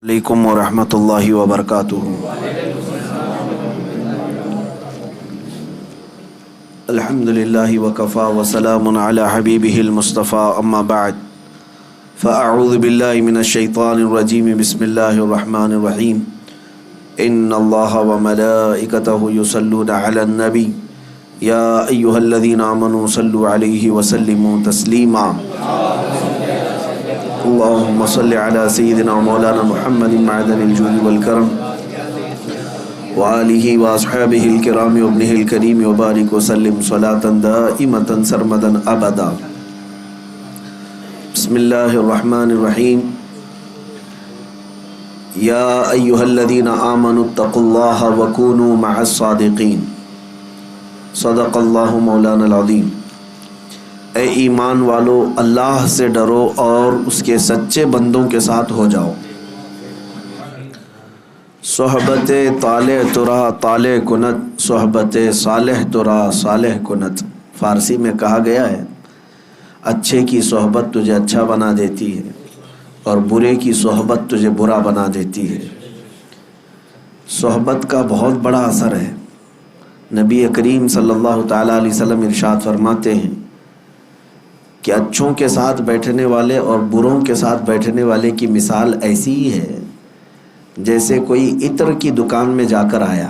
علیکم ورحمۃ اللہ وبرکاتہ۔ الحمد للہ وکفا وسلام علی حبیبہ المصطفیٰ، اما بعد فاعوذ باللہ من الشیطان الرجیم، بسم اللہ الرحمن الرحیم۔ ان اللہ وملائکتہ یصلون علی النبی یا ایہا الذین آمنوا صلوا علیہ وسلموا تسلیما۔ اللهم صل على سيدنا مولانا محمد معدن الجود والكرم وآله وأصحابه الكرام وابنه الكريم وبارك وسلم صلاة دائمة سرمدا أبدا۔ بسم الله الرحمن الرحيم۔ يا أيها الذين آمنوا اتقوا الله وكونوا مع الصادقين۔ صدق الله مولانا العظيم۔ اے ایمان والو، اللہ سے ڈرو اور اس کے سچے بندوں کے ساتھ ہو جاؤ۔ صحبت طالع ترا طالع کنت، صحبت صالح ترا صالح کنت۔ فارسی میں کہا گیا ہے، اچھے کی صحبت تجھے اچھا بنا دیتی ہے اور برے کی صحبت تجھے برا بنا دیتی ہے۔ صحبت کا بہت بڑا اثر ہے۔ نبی کریم صلی اللہ تعالیٰ علیہ وسلم ارشاد فرماتے ہیں کہ اچھوں کے ساتھ بیٹھنے والے اور بروں کے ساتھ بیٹھنے والے کی مثال ایسی ہی ہے جیسے کوئی عطر کی دکان میں جا کر آیا،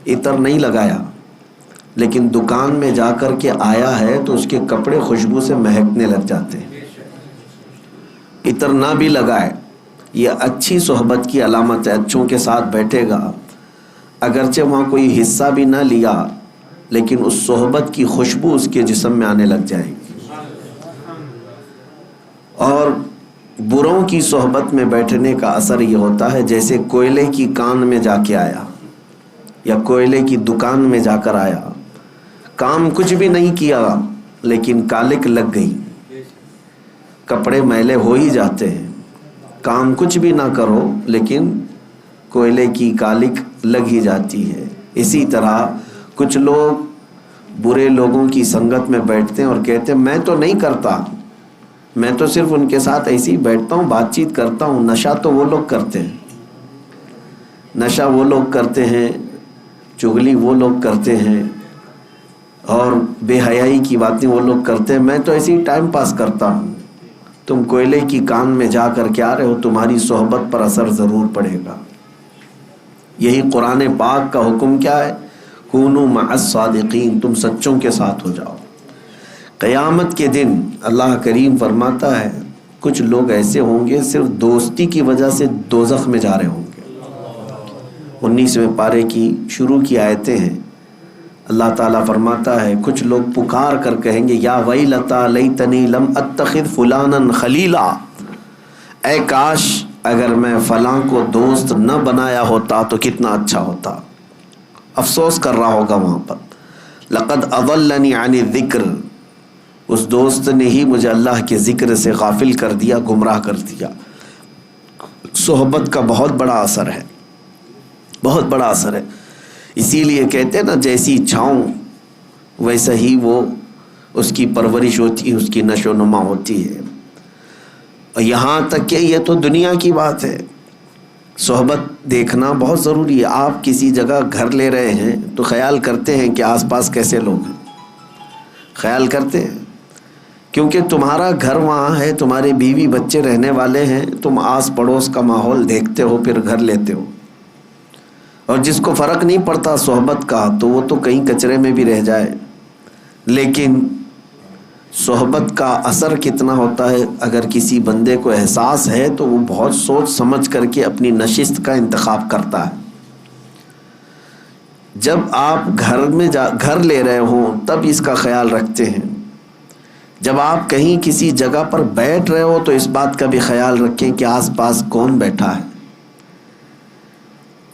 عطر نہیں لگایا لیکن دکان میں جا کر کے آیا ہے تو اس کے کپڑے خوشبو سے مہکنے لگ جاتے ہیں۔ عطر نہ بھی لگائے، یہ اچھی صحبت کی علامت ہے۔ اچھوں کے ساتھ بیٹھے گا، اگرچہ وہاں کوئی حصہ بھی نہ لیا لیکن اس صحبت کی خوشبو اس کے جسم میں آنے لگ جائے گی۔ اور بروں کی صحبت میں بیٹھنے کا اثر یہ ہوتا ہے جیسے کوئلے کی کان میں جا کے آیا یا کوئلے کی دکان میں جا کر آیا، کام کچھ بھی نہیں کیا لیکن کالک لگ گئی، کپڑے میلے ہو ہی جاتے ہیں۔ کام کچھ بھی نہ کرو لیکن کوئلے کی کالک لگ ہی جاتی ہے۔ اسی طرح کچھ لوگ برے لوگوں کی سنگت میں بیٹھتے ہیں اور کہتے ہیں میں تو نہیں کرتا، میں تو صرف ان کے ساتھ ایسے ہی بیٹھتا ہوں، بات چیت کرتا ہوں۔ نشہ تو وہ لوگ کرتے ہیں، نشہ وہ لوگ کرتے ہیں، چغلی وہ لوگ کرتے ہیں اور بے حیائی کی باتیں وہ لوگ کرتے ہیں، میں تو ایسے ہی ٹائم پاس کرتا ہوں۔ تم کوئلے کی کان میں جا کر کے آ رہے ہو، تمہاری صحبت پر اثر ضرور پڑے گا۔ یہی قرآن پاک کا حکم کیا ہے؟ کونوا مع الصادقین، تم سچوں کے ساتھ ہو جاؤ۔ قیامت کے دن اللہ کریم فرماتا ہے کچھ لوگ ایسے ہوں گے صرف دوستی کی وجہ سے دوزخ میں جا رہے ہوں گے۔ 19ویں پارے کی شروع کی آیتیں ہیں۔ اللہ تعالیٰ فرماتا ہے کچھ لوگ پکار کر کہیں گے یا ویلتا لیتنی لم اتخذ فلانا خلیلا، اے کاش اگر میں فلاں کو دوست نہ بنایا ہوتا تو کتنا اچھا ہوتا۔ افسوس کر رہا ہوگا وہاں پر۔ لقد اضلنی عن الذکر، اس دوست نے ہی مجھے اللہ کے ذکر سے غافل کر دیا، گمراہ کر دیا۔ صحبت کا بہت بڑا اثر ہے، بہت بڑا اثر ہے۔ اسی لیے کہتے ہیں نا جیسی چھاؤں ویسا ہی وہ اس کی پرورش ہوتی ہے، اس کی نشو و نما ہوتی ہے۔ اور یہاں تک کہ یہ تو دنیا کی بات ہے، صحبت دیکھنا بہت ضروری ہے۔ آپ کسی جگہ گھر لے رہے ہیں تو خیال کرتے ہیں کہ آس پاس کیسے لوگ ہیں، خیال کرتے ہیں کیونکہ تمہارا گھر وہاں ہے، تمہارے بیوی بچے رہنے والے ہیں، تم آس پڑوس کا ماحول دیکھتے ہو پھر گھر لیتے ہو۔ اور جس کو فرق نہیں پڑتا صحبت کا تو وہ تو کہیں کچرے میں بھی رہ جائے، لیکن صحبت کا اثر کتنا ہوتا ہے اگر کسی بندے کو احساس ہے تو وہ بہت سوچ سمجھ کر کے اپنی نشست کا انتخاب کرتا ہے۔ جب آپ گھر لے رہے ہوں تب اس کا خیال رکھتے ہیں، جب آپ کہیں کسی جگہ پر بیٹھ رہے ہو تو اس بات کا بھی خیال رکھیں کہ آس پاس کون بیٹھا ہے۔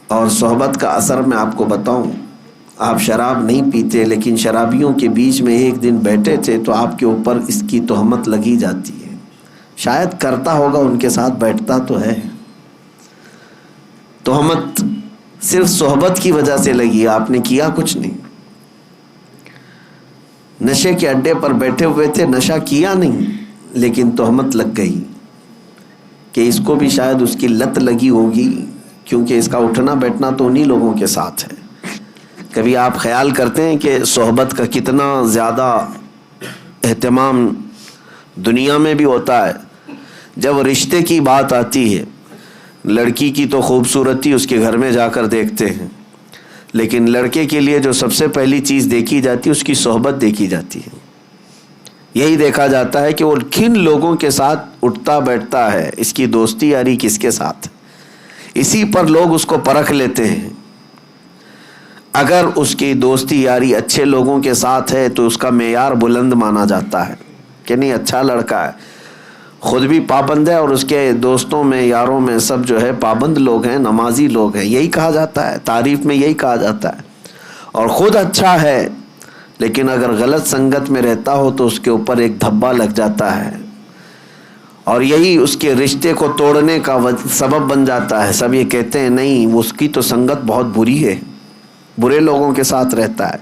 اور صحبت کا اثر میں آپ کو بتاؤں، آپ شراب نہیں پیتے لیکن شرابیوں کے بیچ میں ایک دن بیٹھے تھے تو آپ کے اوپر اس کی تہمت لگی جاتی ہے۔ شاید کرتا ہوگا، ان کے ساتھ بیٹھتا تو ہے، تہمت صرف صحبت کی وجہ سے لگی، آپ نے کیا کچھ نہیں۔ نشے کے اڈے پر بیٹھے ہوئے تھے، نشہ کیا نہیں لیکن تہمت لگ گئی۔ کہ اس کو بھی شاید اس کی لت لگی ہوگی، کیونکہ اس کا اٹھنا بیٹھنا تو انہی لوگوں کے ساتھ ہے۔ کبھی آپ خیال کرتے ہیں کہ صحبت کا کتنا زیادہ اہتمام دنیا میں بھی ہوتا ہے؟ جب رشتے کی بات آتی ہے، لڑکی کی تو خوبصورتی اس کے گھر میں جا کر دیکھتے ہیں، لیکن لڑکے کے لیے جو سب سے پہلی چیز دیکھی جاتی ہے اس کی صحبت دیکھی جاتی ہے۔ یہی دیکھا جاتا ہے کہ وہ کن لوگوں کے ساتھ اٹھتا بیٹھتا ہے، اس کی دوستی یاری کس کے ساتھ، اسی پر لوگ اس کو پرکھ لیتے ہیں۔ اگر اس کی دوستی یاری اچھے لوگوں کے ساتھ ہے تو اس کا معیار بلند مانا جاتا ہے کہ نہیں اچھا لڑکا ہے، خود بھی پابند ہے اور اس کے دوستوں میں یاروں میں سب جو ہے پابند لوگ ہیں، نمازی لوگ ہیں، یہی کہا جاتا ہے، تعریف میں یہی کہا جاتا ہے۔ اور خود اچھا ہے لیکن اگر غلط سنگت میں رہتا ہو تو اس کے اوپر ایک دھبا لگ جاتا ہے، اور یہی اس کے رشتے کو توڑنے کا سبب بن جاتا ہے۔ سب یہ کہتے ہیں نہیں اس کی تو سنگت بہت بری ہے، برے لوگوں کے ساتھ رہتا ہے۔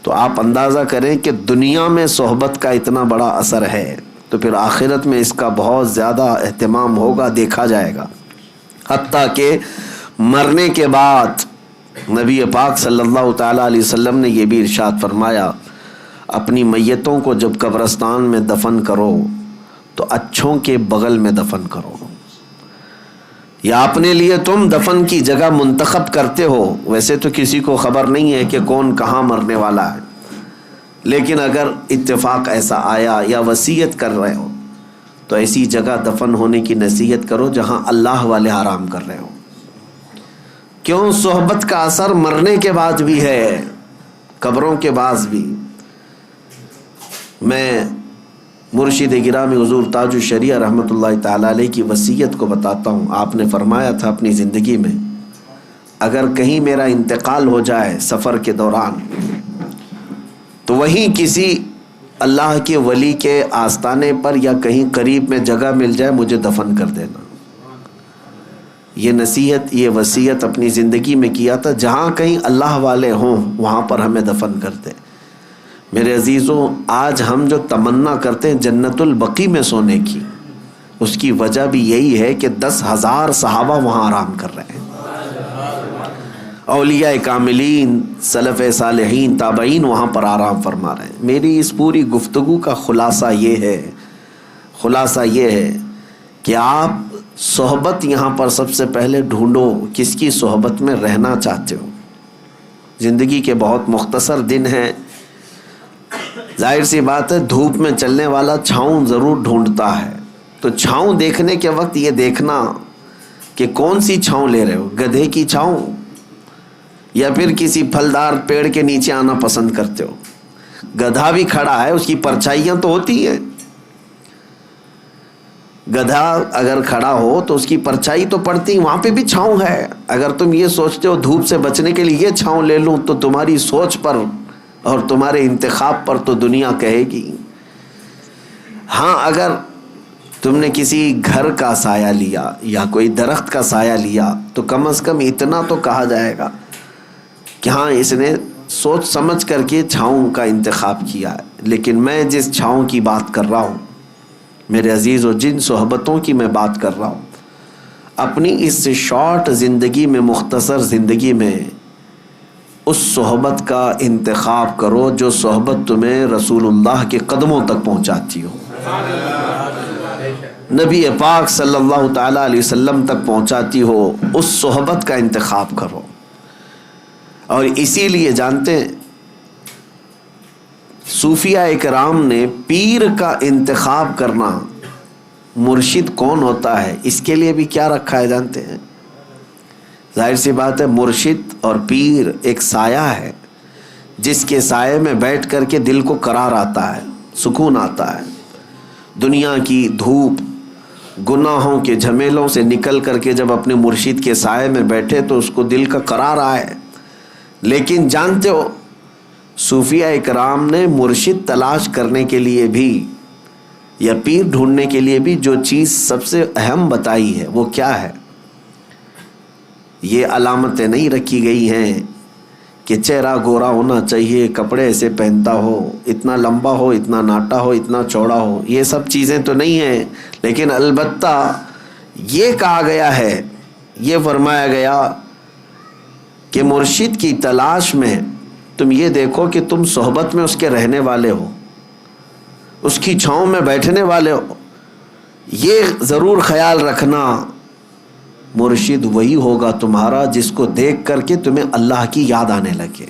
تو آپ اندازہ کریں کہ دنیا میں صحبت کا اتنا بڑا اثر ہے، تو پھر آخرت میں اس کا بہت زیادہ اہتمام ہوگا، دیکھا جائے گا۔ حتیٰ کہ مرنے کے بعد نبی پاک صلی اللہ تعالیٰ علیہ وسلم نے یہ بھی ارشاد فرمایا، اپنی میتوں کو جب قبرستان میں دفن کرو تو اچھوں کے بغل میں دفن کرو، یا اپنے لیے تم دفن کی جگہ منتخب کرتے ہو۔ ویسے تو کسی کو خبر نہیں ہے کہ کون کہاں مرنے والا ہے، لیکن اگر اتفاق ایسا آیا یا وصیت کر رہے ہو تو ایسی جگہ دفن ہونے کی نصیحت کرو جہاں اللہ والے آرام کر رہے ہو۔ کیوں؟ صحبت کا اثر مرنے کے بعد بھی ہے، قبروں کے بعد بھی۔ میں مرشد گرامی حضور تاج الشریعہ رحمۃ اللہ تعالی علیہ کی وصیت کو بتاتا ہوں۔ آپ نے فرمایا تھا اپنی زندگی میں، اگر کہیں میرا انتقال ہو جائے سفر کے دوران تو وہیں کسی اللہ کے ولی کے آستانے پر یا کہیں قریب میں جگہ مل جائے مجھے دفن کر دینا۔ یہ نصیحت، یہ وصیت اپنی زندگی میں کیا تھا، جہاں کہیں اللہ والے ہوں وہاں پر ہمیں دفن کر دیں۔ میرے عزیزوں، آج ہم جو تمنا کرتے ہیں جنت البقیع میں سونے کی، اس کی وجہ بھی یہی ہے کہ 10,000 صحابہ وہاں آرام کر رہے ہیں، اولیاء کاملین، سلف صالحین، تابعین وہاں پر آرام فرما رہے ہیں۔ میری اس پوری گفتگو کا خلاصہ یہ ہے کہ آپ صحبت یہاں پر سب سے پہلے ڈھونڈو، کس کی صحبت میں رہنا چاہتے ہو۔ زندگی کے بہت مختصر دن ہیں، ظاہر سی بات ہے دھوپ میں چلنے والا چھاؤں ضرور ڈھونڈتا ہے، تو چھاؤں دیکھنے کے وقت یہ دیکھنا کہ کون سی چھاؤں لے رہے ہو، گدھے کی چھاؤں یا پھر کسی پھلدار پیڑ کے نیچے آنا پسند کرتے ہو۔ گدھا بھی کھڑا ہے، اس کی پرچھائیاں تو ہوتی ہیں، گدھا اگر کھڑا ہو تو اس کی پرچھائی تو پڑتی، وہاں پہ بھی چھاؤں ہے۔ اگر تم یہ سوچتے ہو دھوپ سے بچنے کے لیے یہ چھاؤں لے لوں تو تمہاری سوچ پر اور تمہارے انتخاب پر تو دنیا کہے گی۔ ہاں، اگر تم نے کسی گھر کا سایہ لیا یا کوئی درخت کا سایہ لیا تو کم از کم اتنا تو کہا جائے گا کہ ہاں اس نے سوچ سمجھ کر کے چھاؤں کا انتخاب کیا ہے۔ لیکن میں جس چھاؤں کی بات کر رہا ہوں میرے عزیزو، جن صحبتوں کی میں بات کر رہا ہوں، اپنی اس شارٹ زندگی میں، مختصر زندگی میں اس صحبت کا انتخاب کرو جو صحبت تمہیں رسول اللہ کے قدموں تک پہنچاتی ہو، نبی پاک صلی اللہ تعالیٰ علیہ وسلم تک پہنچاتی ہو، اس صحبت کا انتخاب کرو۔ اور اسی لیے جانتے ہیں صوفیاء اکرام نے پیر کا انتخاب کرنا، مرشد کون ہوتا ہے اس کے لیے بھی کیا رکھا ہے جانتے ہیں؟ ظاہر سی بات ہے مرشد اور پیر ایک سایہ ہے جس کے سائے میں بیٹھ کر کے دل کو قرار آتا ہے، سکون آتا ہے۔ دنیا کی دھوپ، گناہوں کے جھمیلوں سے نکل کر کے جب اپنے مرشد کے سائے میں بیٹھے تو اس کو دل کا قرار آئے۔ لیکن جانتے ہو صوفیاء اکرام نے مرشد تلاش کرنے کے لیے بھی یا پیر ڈھونڈنے کے لیے بھی جو چیز سب سے اہم بتائی ہے وہ کیا ہے؟ یہ علامتیں نہیں رکھی گئی ہیں کہ چہرہ گورا ہونا چاہیے، کپڑے ایسے پہنتا ہو، اتنا لمبا ہو، اتنا ناٹا ہو، اتنا چوڑا ہو، یہ سب چیزیں تو نہیں ہیں، لیکن البتہ یہ کہا گیا ہے، یہ فرمایا گیا کہ مرشد کی تلاش میں تم یہ دیکھو کہ تم صحبت میں اس کے رہنے والے ہو، اس کی چھاؤں میں بیٹھنے والے ہو. یہ ضرور خیال رکھنا مرشد وہی ہوگا تمہارا جس کو دیکھ کر کے تمہیں اللہ کی یاد آنے لگے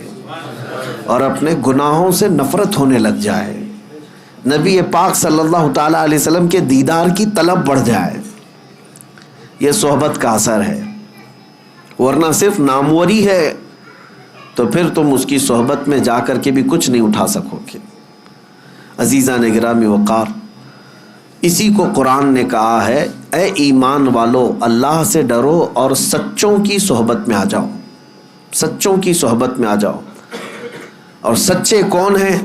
اور اپنے گناہوں سے نفرت ہونے لگ جائے، نبی پاک صلی اللہ تعالیٰ علیہ وسلم کے دیدار کی طلب بڑھ جائے. یہ صحبت کا اثر ہے، ورنہ صرف ناموری ہے تو پھر تم اس کی صحبت میں جا کر کے بھی کچھ نہیں اٹھا سکو گے. عزیزان گرامی وقار، اسی کو قرآن نے کہا ہے، اے ایمان والو اللہ سے ڈرو اور سچوں کی صحبت میں آ جاؤ، سچوں کی صحبت میں آ جاؤ. اور سچے کون ہیں؟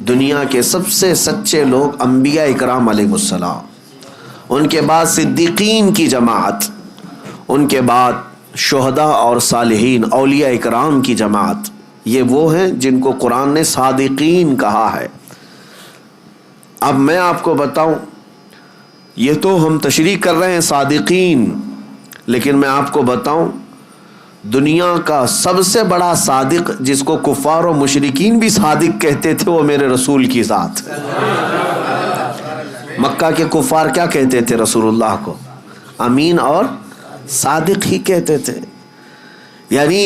دنیا کے سب سے سچے لوگ انبیاء اکرام علیہ السلام، ان کے بعد صدیقین کی جماعت، ان کے بعد شہداء اور صالحین اولیاء اکرام کی جماعت. یہ وہ ہیں جن کو قرآن نے صادقین کہا ہے. اب میں آپ کو بتاؤں، یہ تو ہم تشریح کر رہے ہیں صادقین، لیکن میں آپ کو بتاؤں دنیا کا سب سے بڑا صادق جس کو کفار و مشرکین بھی صادق کہتے تھے وہ میرے رسول کی ذات. مکہ کے کفار کیا کہتے تھے رسول اللہ کو؟ امین اور صادق ہی کہتے تھے. یعنی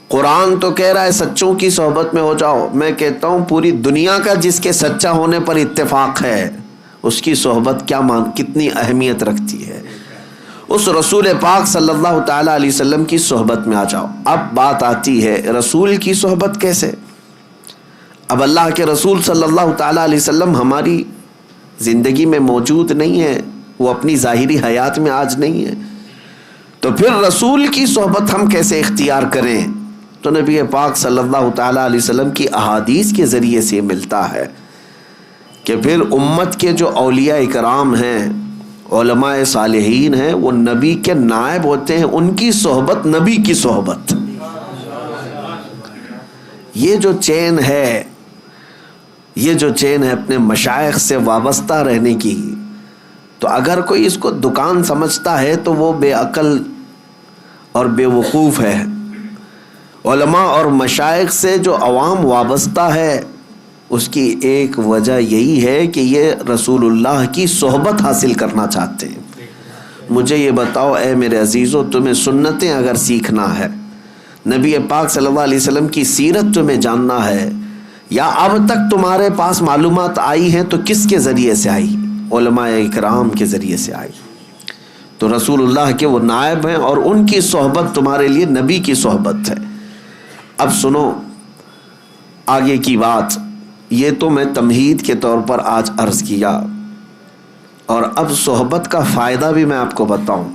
قرآن تو کہہ رہا ہے سچوں کی صحبت میں ہو جاؤ، میں کہتا ہوں پوری دنیا کا جس کے سچا ہونے پر اتفاق ہے اس کی صحبت کتنی اہمیت رکھتی ہے. اس رسول پاک صلی اللہ تعالیٰ علیہ وسلم کی صحبت میں آ جاؤ. اب بات آتی ہے رسول کی صحبت کیسے؟ اب اللہ کے رسول صلی اللہ تعالیٰ علیہ وسلم ہماری زندگی میں موجود نہیں ہے، وہ اپنی ظاہری حیات میں آج نہیں ہے، تو پھر رسول کی صحبت ہم کیسے اختیار کریں؟ تو نبی پاک صلی اللہ تعالیٰ علیہ وسلم کی احادیث کے ذریعے سے ملتا ہے کہ پھر امت کے جو اولیاء اکرام ہیں، علماء صالحین ہیں، وہ نبی کے نائب ہوتے ہیں، ان کی صحبت نبی کی صحبت. یہ جو چین ہے، یہ جو چین ہے اپنے مشائخ سے وابستہ رہنے کی، تو اگر کوئی اس کو دکان سمجھتا ہے تو وہ بے عقل اور بے وقوف ہے. علماء اور مشائخ سے جو عوام وابستہ ہے اس کی ایک وجہ یہی ہے کہ یہ رسول اللہ کی صحبت حاصل کرنا چاہتے ہیں. مجھے یہ بتاؤ اے میرے عزیزو، تمہیں سنتیں اگر سیکھنا ہے، نبی پاک صلی اللہ علیہ وسلم کی سیرت تمہیں جاننا ہے، یا اب تک تمہارے پاس معلومات آئی ہیں تو کس کے ذریعے سے آئی؟ علماء اکرام کے ذریعے سے آئی. تو رسول اللہ کے وہ نائب ہیں اور ان کی صحبت تمہارے لیے نبی کی صحبت ہے. اب سنو آگے کی بات، یہ تو میں تمہید کے طور پر آج عرض کیا، اور اب صحبت کا فائدہ بھی میں آپ کو بتاؤں.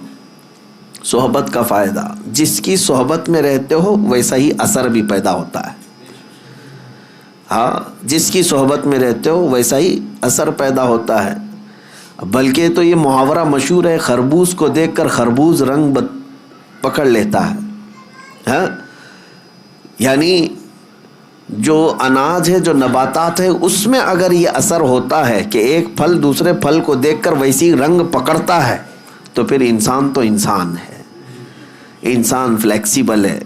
صحبت کا فائدہ، جس کی صحبت میں رہتے ہو ویسا ہی اثر بھی پیدا ہوتا ہے. ہاں، جس کی صحبت میں رہتے ہو ویسا ہی اثر پیدا ہوتا ہے. بلکہ تو یہ محاورہ مشہور ہے، خربوز کو دیکھ کر خربوز رنگ پکڑ لیتا ہے. ہاں، یعنی جو اناج ہے، جو نباتات ہے، اس میں اگر یہ اثر ہوتا ہے کہ ایک پھل دوسرے پھل کو دیکھ کر ویسی رنگ پکڑتا ہے، تو پھر انسان تو انسان ہے. انسان فلیکسیبل ہے،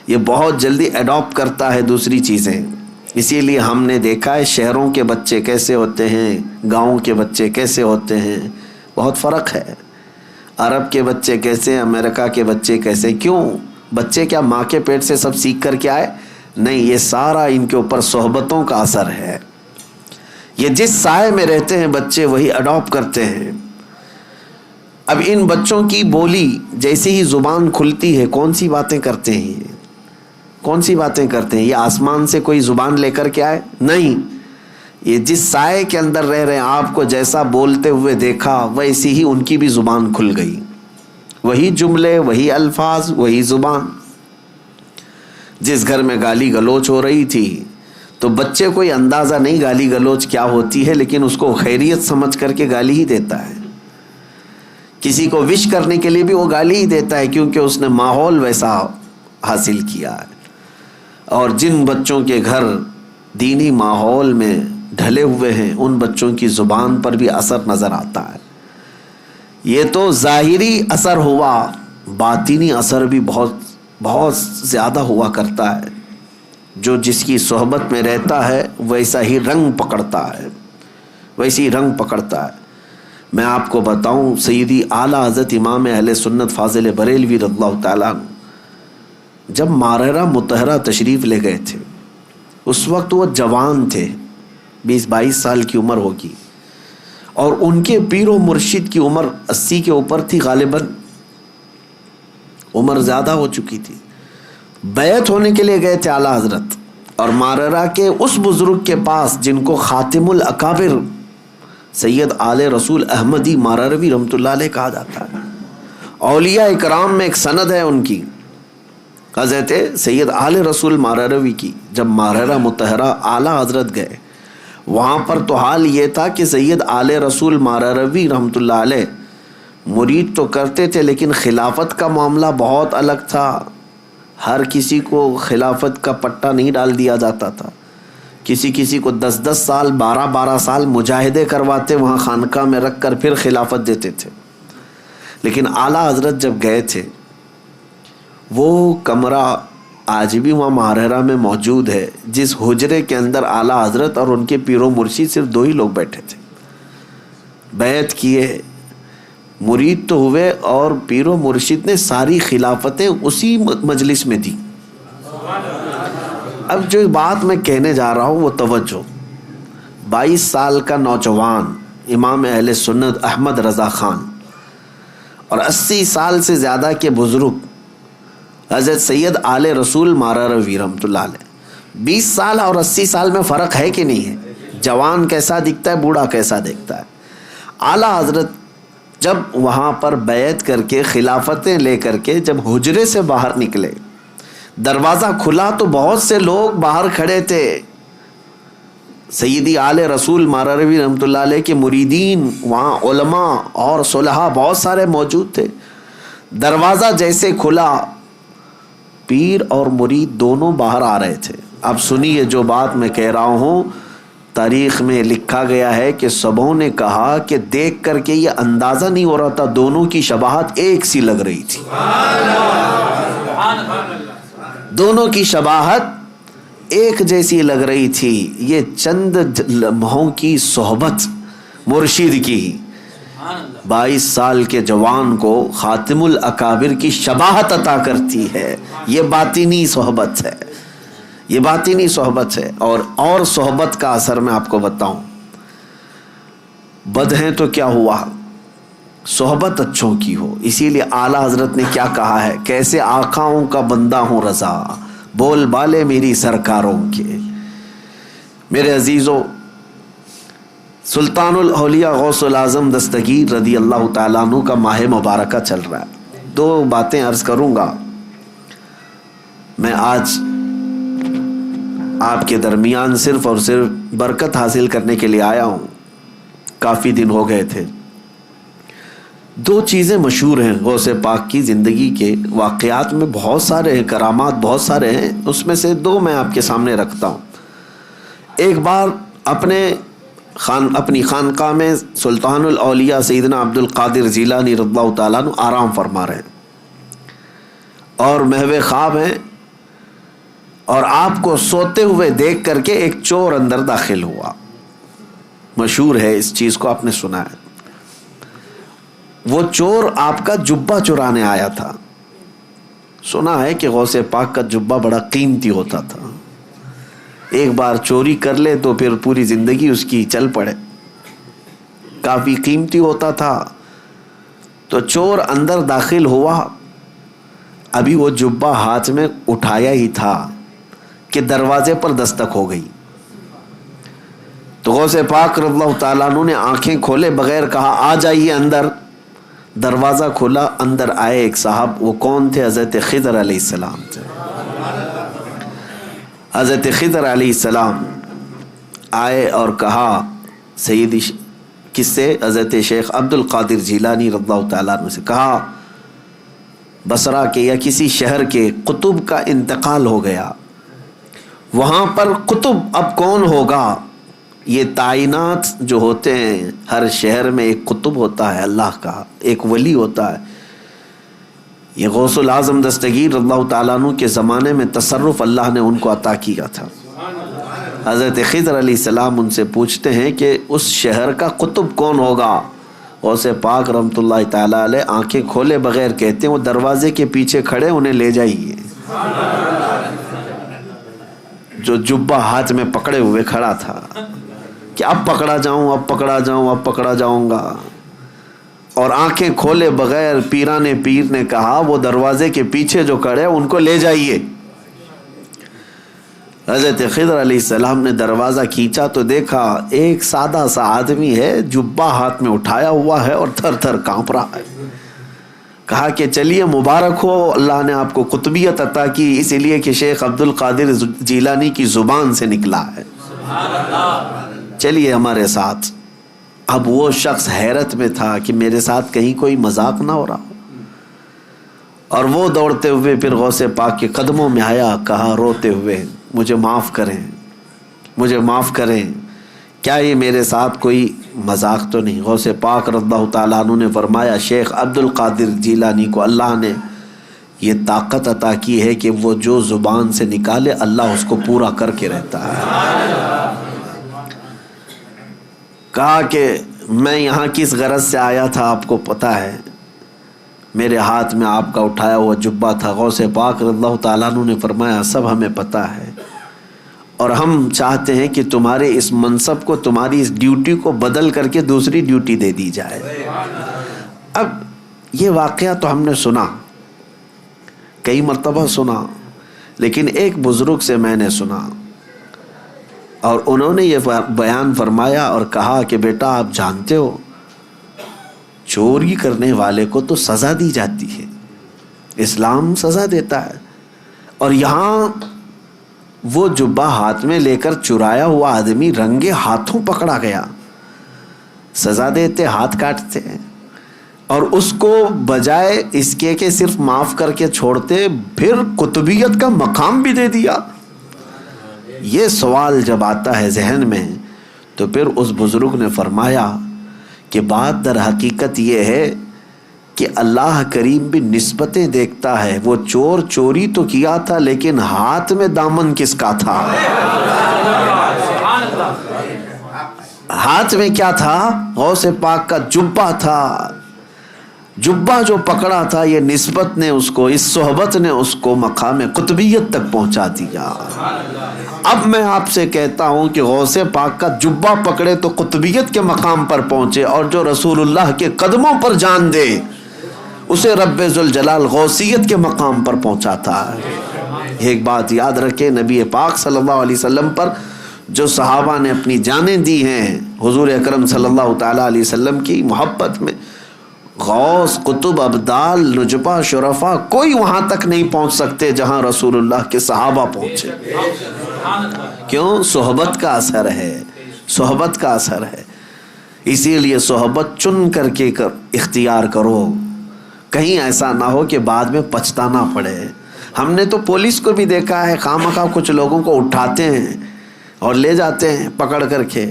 یہ بہت جلدی اڈاپٹ کرتا ہے دوسری چیزیں. اسی لیے ہم نے دیکھا ہے شہروں کے بچے کیسے ہوتے ہیں، گاؤں کے بچے کیسے ہوتے ہیں، بہت فرق ہے. عرب کے بچے کیسے، امریکہ کے بچے کیسے. کیوں؟ بچے کیا ماں کے پیٹ سے سب سیکھ کر کے آئے؟ نہیں، یہ سارا ان کے اوپر صحبتوں کا اثر ہے. یہ جس سائے میں رہتے ہیں بچے وہی اڈاپٹ کرتے ہیں. اب ان بچوں کی بولی جیسے ہی زبان کھلتی ہے، کون سی باتیں کرتے ہیں یہ؟ کون سی باتیں کرتے ہیں؟ یہ آسمان سے کوئی زبان لے کر کے آئے؟ نہیں، یہ جس سائے کے اندر رہ رہے ہیں، آپ کو جیسا بولتے ہوئے دیکھا ویسی ہی ان کی بھی زبان کھل گئی. وہی جملے، وہی الفاظ، وہی زبان. جس گھر میں گالی گلوچ ہو رہی تھی تو بچے کوئی اندازہ نہیں گالی گلوچ کیا ہوتی ہے، لیکن اس کو خیریت سمجھ کر کے گالی ہی دیتا ہے. کسی کو وش کرنے کے لیے بھی وہ گالی ہی دیتا ہے، کیونکہ اس نے ماحول ویسا حاصل کیا ہے. اور جن بچوں کے گھر دینی ماحول میں ڈھلے ہوئے ہیں ان بچوں کی زبان پر بھی اثر نظر آتا ہے. یہ تو ظاہری اثر ہوا، باطنی اثر بھی بہت بہت زیادہ ہوا کرتا ہے. جو جس کی صحبت میں رہتا ہے ویسا ہی رنگ پکڑتا ہے، ویسی رنگ پکڑتا ہے. میں آپ کو بتاؤں، سیدی اعلیٰ حضرت امام اہل سنت فاضل بریلوی رضی اللہ تعالیٰ عنہ جب مارحہ مطہرہ تشریف لے گئے تھے، اس وقت وہ جوان تھے، 20-22 سال کی عمر ہوگی، اور ان کے پیر و مرشد کی عمر 80 کے اوپر تھی، غالباً عمر زیادہ ہو چکی تھی. بیعت ہونے کے لیے گئے تھے اعلیٰ حضرت، اور مارحہ کے اس بزرگ کے پاس جن کو خاتم الاکابر سید آل رسول احمدی ماراروی رحمۃ اللہ علیہ کہا جاتا ہے. اولیاء اکرام میں ایک سند ہے ان کی، حضرت سید آل رسول ماراروی کی. جب مارحہ مطہرہ اعلیٰ حضرت گئے، وہاں پر تو حال یہ تھا کہ سید آل رسول ماراروی رحمۃ اللہ علیہ مرید تو کرتے تھے، لیکن خلافت کا معاملہ بہت الگ تھا. ہر کسی کو خلافت کا پٹا نہیں ڈال دیا جاتا تھا. کسی کو 10 سال 12 سال مجاہدے کرواتے وہاں خانقاہ میں رکھ کر پھر خلافت دیتے تھے. لیکن اعلیٰ حضرت جب گئے تھے، وہ کمرہ آج بھی وہاں مارحہ میں موجود ہے، جس حجرے کے اندر اعلیٰ حضرت اور ان کے پیر و مرشد صرف 2 ہی لوگ بیٹھے تھے. بیعت کیے، مرید تو ہوئے، اور پیر و مرشد نے ساری خلافتیں اسی مجلس میں دی. اب جو بات میں کہنے جا رہا ہوں وہ توجہ. 22 سال کا نوجوان امام اہل سنت احمد رضا خان اور 80 سال سے زیادہ کے بزرگ حضرت سید آل رسول ماراروی رحمۃ اللہ علیہ. 20 سال اور 80 سال میں فرق ہے کہ نہیں ہے؟ جوان کیسا دکھتا ہے، بوڑھا کیسا دکھتا ہے. اعلیٰ حضرت جب وہاں پر بیعت کر کے خلافتیں لے کر کے جب حجرے سے باہر نکلے، دروازہ کھلا تو بہت سے لوگ باہر کھڑے تھے. سیدی آل رسول ماراروی رحمۃ اللہ علیہ کے مریدین، وہاں علماء اور صلحاء بہت سارے موجود تھے. دروازہ جیسے کھلا، پیر اور مرید دونوں باہر آ رہے تھے. اب سنیے جو بات میں کہہ رہا ہوں، تاریخ میں لکھا گیا ہے کہ سبوں نے کہا کہ دیکھ کر کے یہ اندازہ نہیں ہو رہا تھا، دونوں کی شباہت ایک سی لگ رہی تھی. دونوں کی شباہت ایک جیسی لگ رہی تھی. یہ چند لمحوں کی صحبت مرشد کی 22 سال کے جوان کو خاتم الاکابر کی شباہت عطا کرتی ہے. یہ باطنی صحبت ہے، یہ باطنی صحبت ہے. اور صحبت کا اثر میں آپ کو بتاؤں، بد ہیں تو کیا ہوا، صحبت اچھوں کی ہو. اسی لیے اعلیٰ حضرت نے کیا کہا ہے، کیسے آقاؤں کا بندہ ہوں رضا، بول بالے میری سرکاروں کے. میرے عزیزوں، سلطان الاولیاء غوث الاعظم دستگیر رضی اللہ تعالیٰ عنہ کا ماہ مبارکہ چل رہا ہے. 2 باتیں عرض کروں گا. میں آج آپ کے درمیان صرف اور صرف برکت حاصل کرنے کے لیے آیا ہوں. کافی دن ہو گئے تھے. 2 چیزیں مشہور ہیں غوث پاک کی زندگی کے واقعات میں، بہت سارے ہیں، کرامات بہت سارے ہیں، اس میں سے 2 میں آپ کے سامنے رکھتا ہوں. ایک بار اپنی خانقاہ میں سلطان الاولیاء سیدنا عبد القادر جیلانی رضی اللہ تعالیٰ عنہ آرام فرما رہے ہیں اور محو خواب ہیں، اور آپ کو سوتے ہوئے دیکھ کر کے ایک چور اندر داخل ہوا. مشہور ہے، اس چیز کو آپ نے سنا ہے. وہ چور آپ کا جبہ چرانے آیا تھا. سنا ہے کہ غوث پاک کا جبہ بڑا قیمتی ہوتا تھا، ایک بار چوری کر لے تو پھر پوری زندگی اس کی چل پڑے. کافی قیمتی ہوتا تھا. تو چور اندر داخل ہوا، ابھی وہ جبہ ہاتھ میں اٹھایا ہی تھا کہ دروازے پر دستک ہو گئی. تو غوث پاک رضی اللہ تعالیٰ عنہ نے آنکھیں کھولے بغیر کہا آ جائیے اندر. دروازہ کھولا، اندر آئے ایک صاحب. وہ کون تھے؟ حضرت خضر علیہ السلام تھے. حضرت خضر علیہ السلام آئے اور کہا سیدی، کس سے؟ حضرت شیخ عبد القادر جیلانی رضی اللہ تعالیٰ عنہ سے. کہا بصرہ کے یا کسی شہر کے قطب کا انتقال ہو گیا، وہاں پر قطب اب کون ہوگا؟ یہ تعینات جو ہوتے ہیں، ہر شہر میں ایک قطب ہوتا ہے اللہ کا، ایک ولی ہوتا ہے. یہ غوث الاعظم دستگیر رضی اللہ تعالیٰ عنہ کے زمانے میں تصرف اللہ نے ان کو عطا کیا تھا. حضرت خضر علیہ السلام ان سے پوچھتے ہیں کہ اس شہر کا قطب کون ہوگا؟ غوث پاک رحمۃ اللہ تعالیٰ علیہ آنکھیں کھولے بغیر کہتے ہیں وہ دروازے کے پیچھے کھڑے، انہیں لے جائیے. جو جبہ ہاتھ میں پکڑے ہوئے کھڑا تھا کہ اب پکڑا جاؤں، اب پکڑا جاؤں، اب پکڑا جاؤں گا، اور آنکھیں کھولے بغیر پیران پیر نے کہا وہ دروازے کے پیچھے جو کھڑے ان کو لے جائیے. حضرت خضر علیہ السلام نے دروازہ کھینچا تو دیکھا ایک سادہ سا آدمی ہے، جبہ ہاتھ میں اٹھایا ہوا ہے اور تھر تھر کانپ رہا ہے. کہا کہ چلیے مبارک ہو، اللہ نے آپ کو قطبیت عطا کی، اس لیے کہ شیخ عبد القادر جیلانی کی زبان سے نکلا ہے، چلیے ہمارے ساتھ. اب وہ شخص حیرت میں تھا کہ میرے ساتھ کہیں کوئی مذاق نہ ہو رہا، اور وہ دوڑتے ہوئے پھر غوث پاک کے قدموں میں آیا، کہا روتے ہوئے مجھے معاف کریں، مجھے معاف کریں، کیا یہ میرے ساتھ کوئی مذاق تو نہیں؟ غوث پاک رضی اللہ تعالیٰ عنہ نے فرمایا شیخ عبد القادر جیلانی کو اللہ نے یہ طاقت عطا کی ہے کہ وہ جو زبان سے نکالے اللہ اس کو پورا کر کے رہتا ہے. کہا کہ میں یہاں کس غرض سے آیا تھا آپ کو پتہ ہے؟ میرے ہاتھ میں آپ کا اٹھایا ہوا جبہ تھا. غوث پاک رضی اللہ تعالیٰ عنہ نے فرمایا سب ہمیں پتہ ہے، اور ہم چاہتے ہیں کہ تمہارے اس منصب کو، تمہاری اس ڈیوٹی کو بدل کر کے دوسری ڈیوٹی دے دی جائے. اب یہ واقعہ تو ہم نے سنا، کئی مرتبہ سنا، لیکن ایک بزرگ سے میں نے سنا اور انہوں نے یہ بیان فرمایا اور کہا کہ بیٹا آپ جانتے ہو چوری کرنے والے کو تو سزا دی جاتی ہے، اسلام سزا دیتا ہے، اور یہاں وہ جبہ ہاتھ میں لے کر چرایا ہوا آدمی رنگے ہاتھوں پکڑا گیا، سزا دیتے ہاتھ کاٹتے، اور اس کو بجائے اس کے کہ صرف معاف کر کے چھوڑتے پھر قطبیت کا مقام بھی دے دیا. یہ سوال جب آتا ہے ذہن میں تو پھر اس بزرگ نے فرمایا کہ بات در حقیقت یہ ہے کہ اللہ کریم بھی نسبتیں دیکھتا ہے. وہ چور چوری تو کیا تھا لیکن ہاتھ میں دامن کس کا تھا؟ ہاتھ میں کیا تھا؟ غوث پاک کا جبہ تھا. جبہ جو پکڑا تھا یہ نسبت نے اس کو، اس صحبت نے اس کو مقام قطبیت تک پہنچا دیا. اب میں آپ سے کہتا ہوں کہ غوث پاک کا جبہ پکڑے تو قطبیت کے مقام پر پہنچے، اور جو رسول اللہ کے قدموں پر جان دے اسے رب ذوالجلال غوثیت کے مقام پر پہنچاتا ہے. ایک بات یاد رکھیں، نبی پاک صلی اللہ علیہ وسلم پر جو صحابہ نے اپنی جانیں دی ہیں حضور اکرم صلی اللہ تعالیٰ علیہ وسلم کی محبت میں، غوث، قطب، ابدال، نجبہ، شرفا کوئی وہاں تک نہیں پہنچ سکتے جہاں رسول اللہ کے صحابہ پہنچے. کیوں؟ صحبت کا اثر ہے، صحبت کا اثر ہے. اسی لیے صحبت چن کر کے اختیار کرو، کہیں ایسا نہ ہو کہ بعد میں پچھتانا پڑے. ہم نے تو پولیس کو بھی دیکھا ہے خواہ کچھ لوگوں کو اٹھاتے ہیں اور لے جاتے ہیں پکڑ کر کے.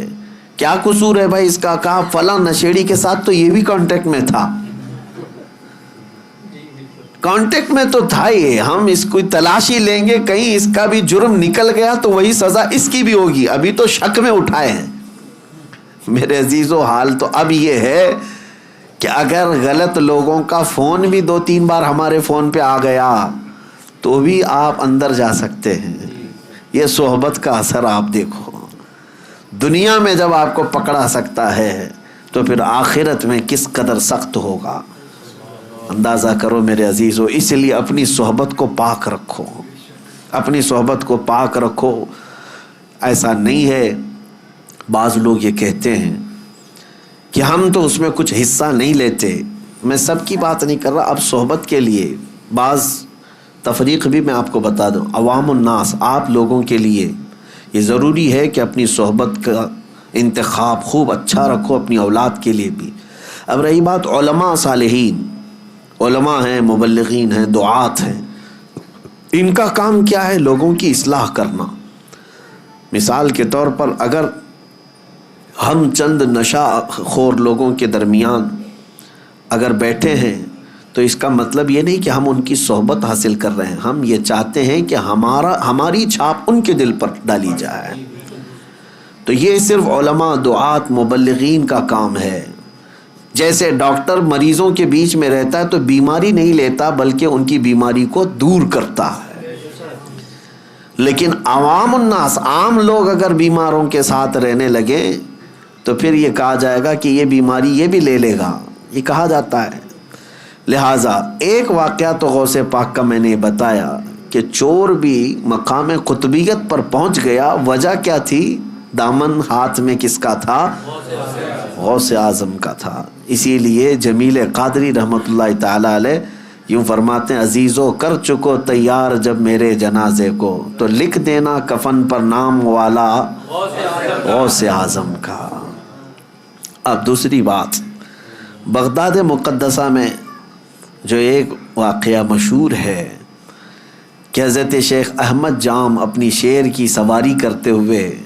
کیا قصور ہے بھائی اس کا؟ کہا فلاں نشیڑی کے ساتھ تو یہ بھی کانٹیکٹ میں تھا. کانٹیکٹ میں تو تھا ہی، ہم اس کو تلاشی لیں گے، کہیں اس کا بھی جرم نکل گیا تو وہی سزا اس کی بھی ہوگی. ابھی تو شک میں اٹھائے ہیں. میرے عزیزو حال تو اب یہ ہے کہ اگر غلط لوگوں کا فون بھی 2-3 بار ہمارے فون پہ آ گیا تو بھی آپ اندر جا سکتے ہیں. یہ صحبت کا اثر آپ دیکھو. دنیا میں جب آپ کو پکڑا سکتا ہے تو پھر آخرت میں کس قدر سخت ہوگا اندازہ کرو میرے عزیزو. اس لیے اپنی صحبت کو پاک رکھو، اپنی صحبت کو پاک رکھو. ایسا نہیں ہے، بعض لوگ یہ کہتے ہیں کہ ہم تو اس میں کچھ حصہ نہیں لیتے. میں سب کی بات نہیں کر رہا، اب صحبت کے لیے بعض تفریق بھی میں آپ کو بتا دوں. عوام الناس، آپ لوگوں کے لیے یہ ضروری ہے کہ اپنی صحبت کا انتخاب خوب اچھا رکھو، اپنی اولاد کے لیے بھی. اب رہی بات علماء صالحین، علماء ہیں، مبلغین ہیں، دعات ہیں، ان کا کام کیا ہے؟ لوگوں کی اصلاح کرنا. مثال کے طور پر اگر ہم چند نشہ خور لوگوں کے درمیان اگر بیٹھے ہیں تو اس کا مطلب یہ نہیں کہ ہم ان کی صحبت حاصل کر رہے ہیں، ہم یہ چاہتے ہیں کہ ہماری چھاپ ان کے دل پر ڈالی جائے۔ تو یہ صرف علماء، دعات، مبلغین کا کام ہے۔ جیسے ڈاکٹر مریضوں کے بیچ میں رہتا ہے تو بیماری نہیں لیتا بلکہ ان کی بیماری کو دور کرتا ہے، لیکن عوام الناس، عام لوگ اگر بیماروں کے ساتھ رہنے لگے تو پھر یہ کہا جائے گا کہ یہ بیماری یہ بھی لے لے گا، یہ کہا جاتا ہے۔ لہٰذا ایک واقعہ تو غوث پاک کا میں نے بتایا کہ چور بھی مقام قطبیت پر پہنچ گیا، وجہ کیا تھی؟ دامن ہاتھ میں کس کا تھا؟ غوث اعظم کا تھا۔ اسی لیے جمیل قادری رحمۃ اللہ تعالی علیہ یوں فرماتے ہیں، عزیزو کر چکو تیار جب میرے جنازے کو، تو لکھ دینا کفن پر نام والا غوث اعظم کا۔ اب دوسری بات، بغداد مقدسہ میں جو ایک واقعہ مشہور ہے کہ حضرت شیخ احمد جام اپنی شیر کی سواری کرتے ہوئے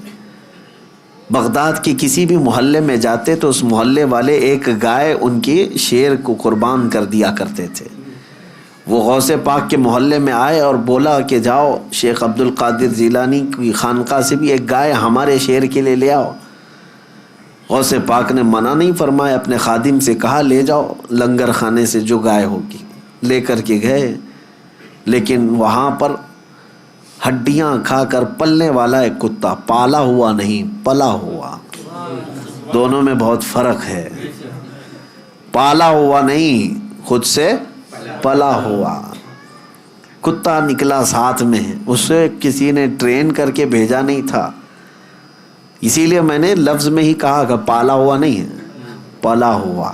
بغداد کے کسی بھی محلے میں جاتے تو اس محلے والے ایک گائے ان کی شیر کو قربان کر دیا کرتے تھے۔ وہ غوث پاک کے محلے میں آئے اور بولا کہ جاؤ شیخ عبد القادر جیلانی کی خانقاہ سے بھی ایک گائے ہمارے شیر کے لیے لے آؤ۔ غوث پاک نے منع نہیں فرمایا، اپنے خادم سے کہا لے جاؤ لنگر خانے سے جو گائے ہوگی، لے کر کے گئے۔ لیکن وہاں پر ہڈیاں کھا کر پلنے والا ایک کتا، پالا ہوا نہیں پلا ہوا، دونوں میں بہت فرق ہے۔ پالا ہوا نہیں، خود سے پلا ہوا کتا نکلا ساتھ میں، اسے کسی نے ٹرین کر کے بھیجا نہیں تھا، اسی لیے میں نے لفظ میں ہی کہا کہ پالا ہوا نہیں ہے، پلا ہوا۔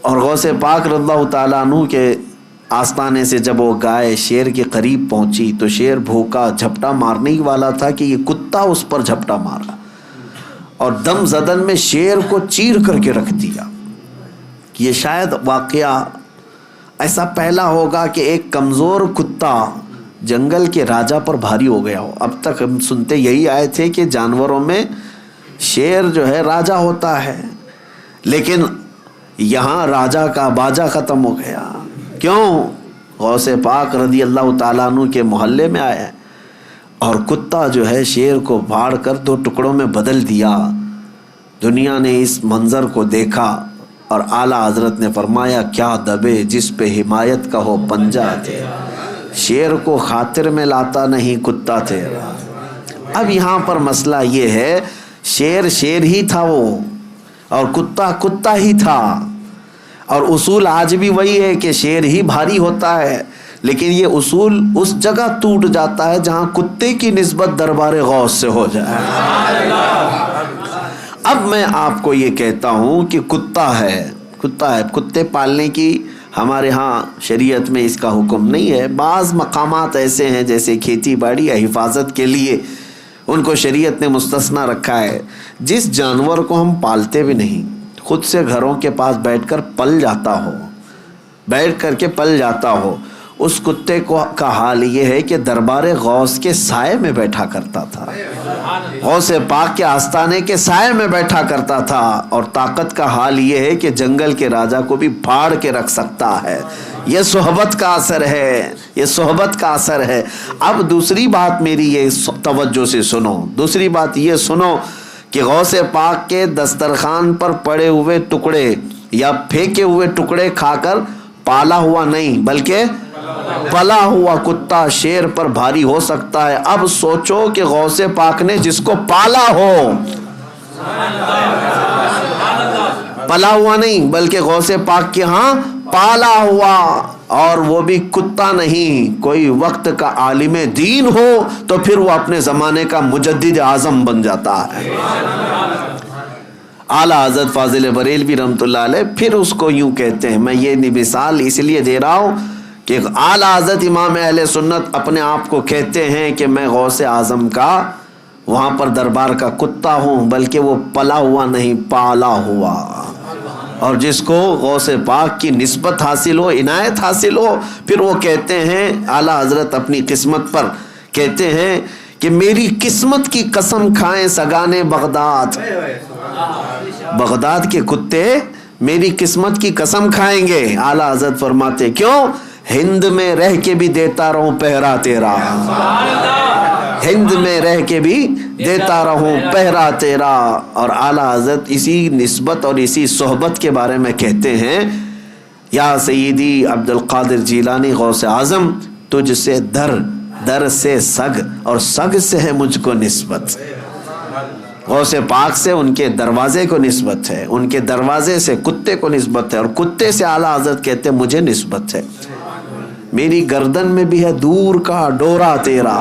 اور غوث پاک رضی اللہ تعالیٰ عنہ کے آستانے سے جب وہ گائے شیر کے قریب پہنچی تو شیر بھوکا جھپٹا مارنے ہی والا تھا کہ یہ کتا اس پر جھپٹا مارا اور دم زدن میں شیر کو چیر کر کے رکھ دیا۔ یہ شاید واقعہ ایسا پہلا ہوگا کہ ایک کمزور کتا جنگل کے راجا پر بھاری ہو گیا ہو۔ اب تک ہم سنتے یہی آئے تھے کہ جانوروں میں شیر جو ہے راجا ہوتا ہے، لیکن یہاں راجا کا باجا ختم ہو گیا۔ کیوں؟ غوث پاک رضی اللہ تعالیٰ عنہ کے محلے میں آیا اور کتا جو ہے شیر کو پھاڑ کر 2 ٹکڑوں میں بدل دیا۔ دنیا نے اس منظر کو دیکھا اور اعلیٰ حضرت نے فرمایا کیا دبے جس پہ حمایت کا ہو پنجہ تیرا، شیر کو خاطر میں لاتا نہیں کتا تیرا۔ اب یہاں پر مسئلہ یہ ہے، شیر شیر ہی تھا وہ اور کتا کتا ہی تھا، اور اصول آج بھی وہی ہے کہ شیر ہی بھاری ہوتا ہے، لیکن یہ اصول اس جگہ ٹوٹ جاتا ہے جہاں کتے کی نسبت دربار غوث سے ہو جائے۔ اب میں آپ کو یہ کہتا ہوں کہ کتا ہے، کتے پالنے کی ہمارے ہاں شریعت میں اس کا حکم نہیں ہے۔ بعض مقامات ایسے ہیں جیسے کھیتی باڑی یا حفاظت کے لیے ان کو شریعت نے مستثنا رکھا ہے۔ جس جانور کو ہم پالتے بھی نہیں، خود سے گھروں کے پاس بیٹھ کر پل جاتا ہو، اس کتے کا حال یہ ہے کہ دربار غوث کے سائے میں بیٹھا کرتا تھا، غوث پاک کے آستانے کے سائے میں بیٹھا کرتا تھا، اور طاقت کا حال یہ ہے کہ جنگل کے راجا کو بھی پھاڑ کے رکھ سکتا ہے۔ یہ صحبت کا اثر ہے، یہ صحبت کا اثر ہے۔ اب دوسری بات میری یہ توجہ سے سنو، دوسری بات یہ سنو کہ غوث پاک کے دسترخوان پر پڑے ہوئے ٹکڑے یا پھینکے ہوئے ٹکڑے کھا کر پالا ہوا نہیں بلکہ پلا ہوا کتا شیر پر بھاری ہو سکتا ہے۔ اب سوچو کہ غوث پاک نے جس کو پالا ہو، پلا ہوا نہیں بلکہ غوث پاک کے ہاں پالا ہوا، اور وہ بھی کتا نہیں، کوئی وقت کا عالم دین ہو تو پھر وہ اپنے زمانے کا مجدد اعظم بن جاتا ہے۔ اعلیٰ حضرت فاضل بریلوی رحمۃ اللہ علیہ پھر اس کو یوں کہتے ہیں، میں یہ مثال اس لیے دے رہا ہوں کہ اعلیٰ حضرت امام اہل سنت اپنے آپ کو کہتے ہیں کہ میں غوث اعظم کا وہاں پر دربار کا کتا ہوں، بلکہ وہ پلا ہوا نہیں پالا ہوا۔ اور جس کو غوث پاک کی نسبت حاصل ہو، عنایت حاصل ہو، پھر وہ کہتے ہیں اعلیٰ حضرت اپنی قسمت پر کہتے ہیں کہ میری قسمت کی قسم کھائیں سگانے بغداد، بغداد کے کتے میری قسمت کی قسم کھائیں گے. اعلیٰ حضرت فرماتے کیوں؟ ہند میں رہ کے بھی دیتا رہوں پہرا تیرا، ہند میں رہ کے بھی دیتا رہوں پہرا تیرا. اور اعلیٰ حضرت اسی نسبت اور اسی صحبت کے بارے میں کہتے ہیں، یا سیدی عبد القادر جیلانی غوث اعظم، تجھ سے در سے سگ، اور سگ سے ہے مجھ کو نسبت. غوث پاک سے ان کے دروازے کو نسبت ہے، ان کے دروازے سے کتے کو نسبت ہے، اور کتے سے اعلیٰ حضرت کہتے ہیں مجھے نسبت ہے. میری گردن میں بھی ہے دور کا ڈورا تیرا،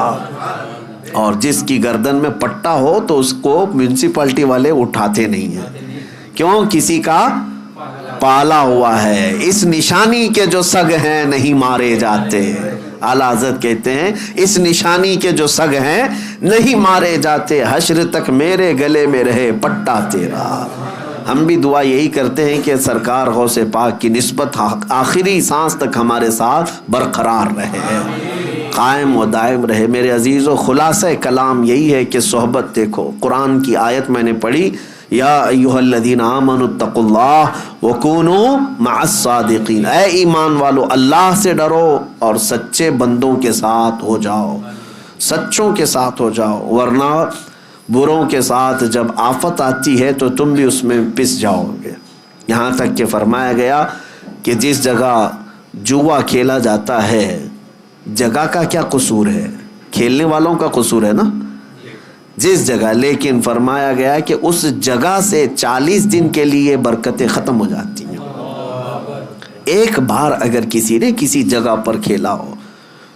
اور جس کی گردن میں پٹا ہو تو اس کو میونسپلٹی والے اٹھاتے نہیں ہیں. کیوں؟ کسی کا پالا ہوا ہے. اس نشانی کے جو سگ ہیں نہیں مارے جاتے. اعلیٰ حضرت کہتے ہیں اس نشانی کے جو سگ ہیں نہیں مارے جاتے. حشر تک میرے گلے میں رہے پٹا تیرا. ہم بھی دعا یہی کرتے ہیں کہ سرکار غوث پاک کی نسبت آخری سانس تک ہمارے ساتھ برقرار رہے، قائم و دائم رہے. میرے عزیزو، خلاصہ کلام یہی ہے کہ صحبت دیکھو. قرآن کی آیت میں نے پڑھی، یا ایھا الذین آمنوا اتقوا اللہ وکونوا مع الصادقین. اے ایمان والو، اللہ سے ڈرو اور سچے بندوں کے ساتھ ہو جاؤ، سچوں کے ساتھ ہو جاؤ، ورنہ بروں کے ساتھ جب آفت آتی ہے تو تم بھی اس میں پس جاؤ گے. یہاں تک کہ فرمایا گیا کہ جس جگہ جوا کھیلا جاتا ہے، جگہ کا کیا قصور ہے؟ کھیلنے والوں کا قصور ہے نا، جس جگہ. لیکن فرمایا گیا کہ اس جگہ سے 40 دن کے لیے برکتیں ختم ہو جاتی ہیں. ایک بار اگر کسی نے کسی جگہ پر کھیلا ہو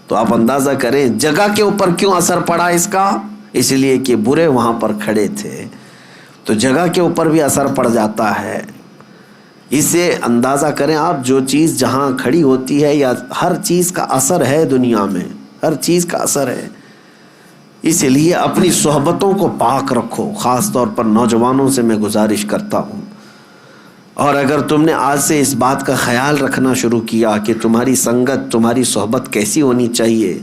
تو آپ اندازہ کریں جگہ کے اوپر کیوں اثر پڑا اس کا. اس لیے کہ برے وہاں پر کھڑے تھے، تو جگہ کے اوپر بھی اثر پڑ جاتا ہے. اسے اندازہ کریں آپ، جو چیز جہاں کھڑی ہوتی ہے، یا ہر چیز کا اثر ہے دنیا میں، ہر چیز کا اثر ہے. اس لیے اپنی صحبتوں کو پاک رکھو. خاص طور پر نوجوانوں سے میں گزارش کرتا ہوں. اور اگر تم نے آج سے اس بات کا خیال رکھنا شروع کیا کہ تمہاری سنگت، تمہاری صحبت کیسی ہونی چاہیے،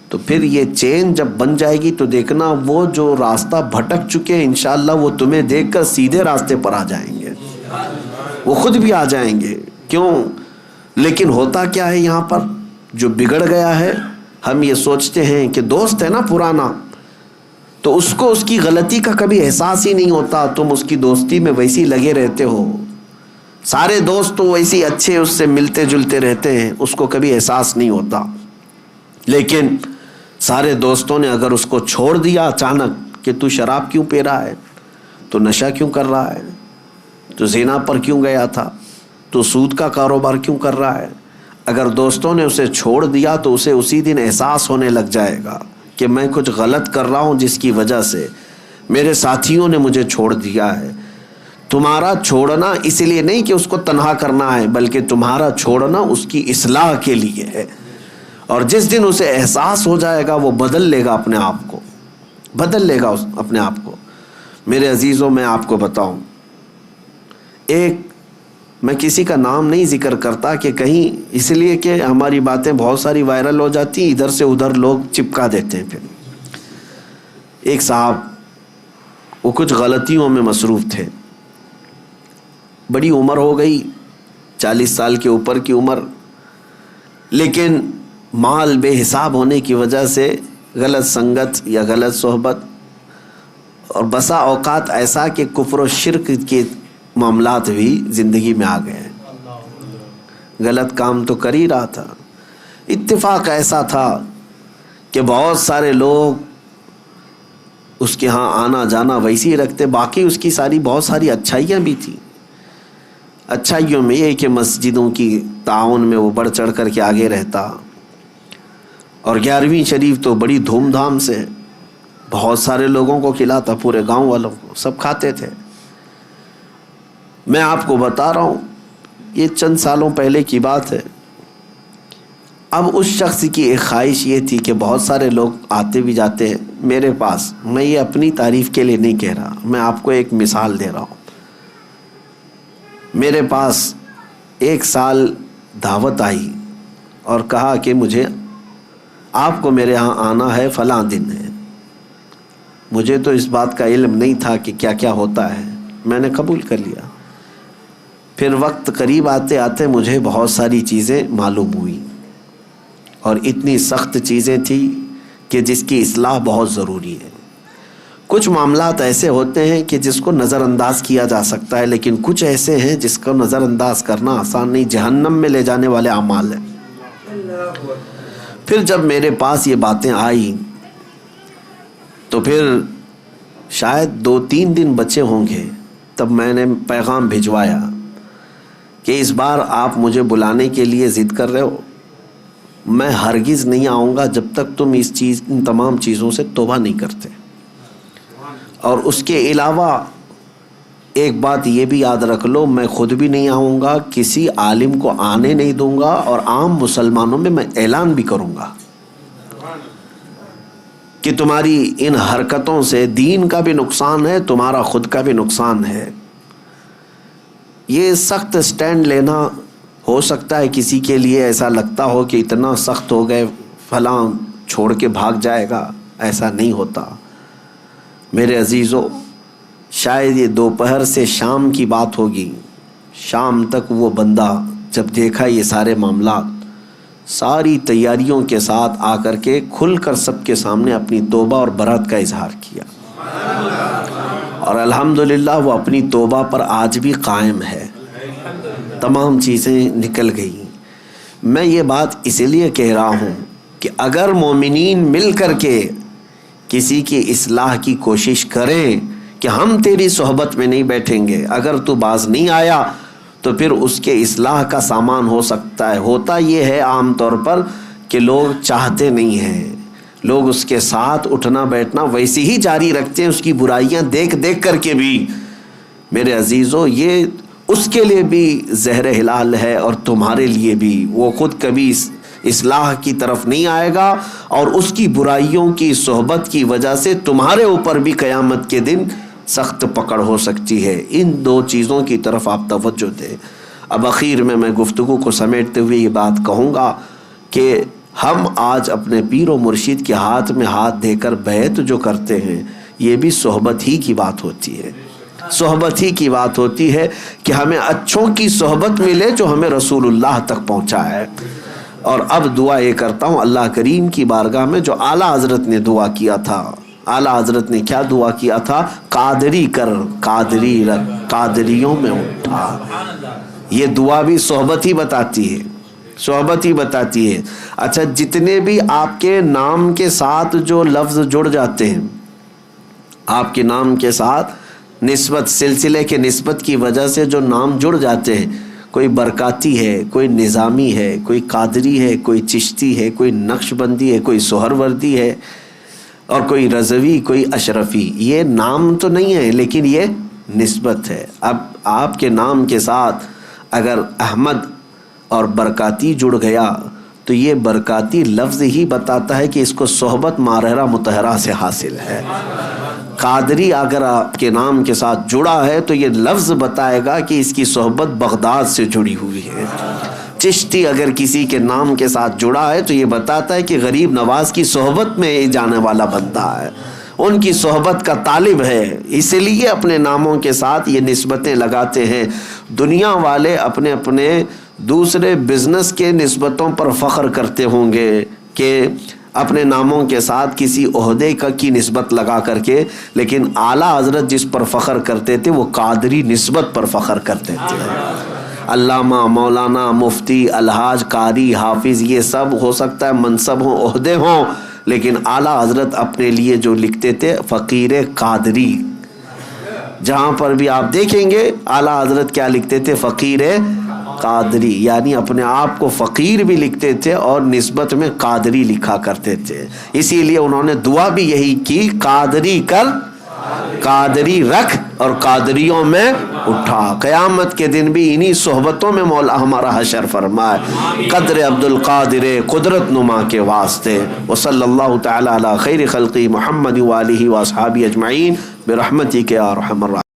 تو پھر یہ چین جب بن جائے گی تو دیکھنا وہ جو راستہ بھٹک چکے ہیں انشاءاللہ وہ تمہیں دیکھ کر سیدھے راستے پر آ جائیں گے، وہ خود بھی آ جائیں گے. کیوں؟ لیکن ہوتا کیا ہے یہاں پر جو بگڑ گیا ہے، ہم یہ سوچتے ہیں کہ دوست ہے نا پرانا، تو اس کو اس کی غلطی کا کبھی احساس ہی نہیں ہوتا. تم اس کی دوستی میں ویسے ہی لگے رہتے ہو، سارے دوست تو ویسے ہی اچھے اس سے ملتے جلتے رہتے ہیں، اس کو کبھی احساس نہیں ہوتا. لیکن سارے دوستوں نے اگر اس کو چھوڑ دیا اچانک کہ تو شراب کیوں پی رہا ہے، تو نشہ کیوں کر رہا ہے، تو زنا پر کیوں گیا تھا، تو سود کا کاروبار کیوں کر رہا ہے، اگر دوستوں نے اسے چھوڑ دیا تو اسے اسی دن احساس ہونے لگ جائے گا کہ میں کچھ غلط کر رہا ہوں جس کی وجہ سے میرے ساتھیوں نے مجھے چھوڑ دیا ہے. تمہارا چھوڑنا اس لیے نہیں کہ اس کو تنہا کرنا ہے، بلکہ تمہارا چھوڑنا اس کی اصلاح کے لیے ہے. اور جس دن اسے احساس ہو جائے گا وہ بدل لے گا اپنے آپ کو، بدل لے گا اپنے آپ کو. میرے عزیزوں، میں آپ کو بتاؤں، میں کسی کا نام نہیں ذکر کرتا کہ کہیں، اس لیے کہ ہماری باتیں بہت ساری وائرل ہو جاتی ہیں، ادھر سے ادھر لوگ چپکا دیتے ہیں. پھر ایک صاحب وہ کچھ غلطیوں میں مصروف تھے، بڑی عمر ہو گئی، 40 سال کے اوپر کی عمر، لیکن مال بے حساب ہونے کی وجہ سے غلط سنگت یا غلط صحبت، اور بسا اوقات ایسا کہ کفر و شرک کے معاملات بھی زندگی میں آ گئے. غلط کام تو کر ہی رہا تھا. اتفاق ایسا تھا کہ بہت سارے لوگ اس کے ہاں آنا جانا ویسے ہی رکھتے، باقی اس کی بہت ساری اچھائیاں بھی تھیں. اچھائیوں میں یہ کہ مسجدوں کی تعاون میں وہ بڑھ چڑھ کر کے آگے رہتا، اور 11ویں شریف تو بڑی دھوم دھام سے بہت سارے لوگوں کو کھلاتا، پورے گاؤں والوں کو، سب کھاتے تھے. میں آپ کو بتا رہا ہوں یہ چند سالوں پہلے کی بات ہے. اب اس شخص کی ایک خواہش یہ تھی کہ بہت سارے لوگ آتے بھی جاتے ہیں میرے پاس، میں یہ اپنی تعریف کے لیے نہیں کہہ رہا، میں آپ کو ایک مثال دے رہا ہوں. میرے پاس ایک سال دعوت آئی اور کہا کہ مجھے آپ کو میرے ہاں آنا ہے، فلاں دن ہے. مجھے تو اس بات کا علم نہیں تھا کہ کیا کیا ہوتا ہے. میں نے قبول کر لیا۔ پھر وقت قریب آتے آتے مجھے بہت ساری چیزیں معلوم ہوئی، اور اتنی سخت چیزیں تھیں کہ جس کی اصلاح بہت ضروری ہے۔ کچھ معاملات ایسے ہوتے ہیں کہ جس کو نظر انداز کیا جا سکتا ہے، لیکن کچھ ایسے ہیں جس کو نظر انداز کرنا آسان نہیں، جہنم میں لے جانے والے اعمال ہیں۔ پھر جب میرے پاس یہ باتیں آئی تو پھر شاید 2-3 دن بچے ہوں گے، تب میں نے پیغام بھجوایا کہ اس بار آپ مجھے بلانے کے لیے ضد کر رہے ہو، میں ہرگز نہیں آؤں گا جب تک تم ان تمام چیزوں سے توبہ نہیں کرتے۔ اور اس کے علاوہ ایک بات یہ بھی یاد رکھ لو، میں خود بھی نہیں آؤں گا، کسی عالم کو آنے نہیں دوں گا، اور عام مسلمانوں میں اعلان بھی کروں گا کہ تمہاری ان حرکتوں سے دین کا بھی نقصان ہے، تمہارا خود کا بھی نقصان ہے۔ یہ سخت سٹینڈ لینا ہو سکتا ہے کسی کے لیے ایسا لگتا ہو کہ اتنا سخت ہو گئے فلاں چھوڑ کے بھاگ جائے گا، ایسا نہیں ہوتا میرے عزیزو۔ شاید یہ دوپہر سے شام کی بات ہوگی، شام تک وہ بندہ جب دیکھا یہ سارے معاملات، ساری تیاریوں کے ساتھ آ کر کے کھل کر سب کے سامنے اپنی توبہ اور برات کا اظہار کیا، اور الحمدللہ وہ اپنی توبہ پر آج بھی قائم ہے، تمام چیزیں نکل گئی۔ میں یہ بات اس لیے کہہ رہا ہوں کہ اگر مومنین مل کر کے کسی کی اصلاح کی کوشش کریں کہ ہم تیری صحبت میں نہیں بیٹھیں گے، اگر تو باز نہیں آیا تو پھر اس کے اصلاح کا سامان ہو سکتا ہے۔ ہوتا یہ ہے عام طور پر کہ لوگ چاہتے نہیں ہیں، لوگ اس کے ساتھ اٹھنا بیٹھنا ویسے ہی جاری رکھتے ہیں، اس کی برائیاں دیکھ دیکھ کر کے بھی۔ میرے عزیزو، یہ اس کے لیے بھی زہر ہلال ہے اور تمہارے لیے بھی۔ وہ خود کبھی اصلاح کی طرف نہیں آئے گا، اور اس کی برائیوں کی صحبت کی وجہ سے تمہارے اوپر بھی قیامت کے دن سخت پکڑ ہو سکتی ہے۔ ان 2 چیزوں کی طرف آپ توجہ دیں۔ اب اخیر میں گفتگو کو سمیٹتے ہوئے یہ بات کہوں گا کہ ہم آج اپنے پیر و مرشد کے ہاتھ میں ہاتھ دے کر بیعت جو کرتے ہیں، یہ بھی صحبت ہی کی بات ہوتی ہے، صحبت ہی کی بات ہوتی ہے کہ ہمیں اچھوں کی صحبت ملے جو ہمیں رسول اللہ تک پہنچائے۔ اور اب دعا یہ کرتا ہوں اللہ کریم کی بارگاہ میں، جو اعلیٰ حضرت نے دعا کیا تھا۔ اعلیٰ حضرت نے کیا دعا کیا تھا؟ قادری کر، قادری رکھ، قادریوں میں اٹھا۔ یہ دعا بھی صحبت ہی بتاتی ہے، صحبت ہی بتاتی ہے۔ اچھا، جتنے بھی آپ کے نام کے ساتھ جو لفظ جڑ جاتے ہیں، آپ کے نام کے ساتھ نسبت، سلسلے کے نسبت کی وجہ سے جو نام جڑ جاتے ہیں، کوئی برکاتی ہے، کوئی نظامی ہے، کوئی قادری ہے، کوئی چشتی ہے، کوئی نقش بندی ہے، کوئی سہروردی ہے، اور کوئی رضوی، کوئی اشرفی، یہ نام تو نہیں ہے لیکن یہ نسبت ہے۔ اب آپ کے نام کے ساتھ اگر احمد اور برکاتی جڑ گیا تو یہ برکاتی لفظ ہی بتاتا ہے کہ اس کو صحبت ماہرہ مطہرہ سے حاصل ہے۔ قادری اگر آپ کے نام کے ساتھ جڑا ہے تو یہ لفظ بتائے گا کہ اس کی صحبت بغداد سے جڑی ہوئی ہے۔ چشتی اگر کسی کے نام کے ساتھ جڑا ہے تو یہ بتاتا ہے کہ غریب نواز کی صحبت میں جانے والا بندہ ہے، ان کی صحبت کا طالب ہے، اس لیے اپنے ناموں کے ساتھ یہ نسبتیں لگاتے ہیں۔ دنیا والے اپنے اپنے دوسرے بزنس کے نسبتوں پر فخر کرتے ہوں گے کہ اپنے ناموں کے ساتھ کسی عہدے کی نسبت لگا کر کے، لیکن اعلیٰ حضرت جس پر فخر کرتے تھے وہ قادری نسبت پر فخر کرتے تھے۔ علامہ، مولانا، مفتی، الحاج، قاری، حافظ، یہ سب ہو سکتا ہے منصب ہوں، عہدے ہوں، لیکن اعلیٰ حضرت اپنے لیے جو لکھتے تھے فقیر قادری۔ جہاں پر بھی آپ دیکھیں گے اعلیٰ حضرت کیا لکھتے تھے؟ فقیر قادری، یعنی اپنے آپ کو فقیر بھی لکھتے تھے اور نسبت میں قادری لکھا کرتے تھے۔ اسی لیے انہوں نے دعا بھی یہی کی، قادری کر، قادری رکھ، اور قادریوں میں اٹھا۔ قیامت کے دن بھی انہی صحبتوں میں مولا ہمارا حشر فرمائے، قدر عبد القادر قدرت نما کے واسطے۔ وصلی اللہ تعالی علی خیر خلقی محمد وآلہ واصحابہ اجمعین برحمتک یا ارحم الراحمین۔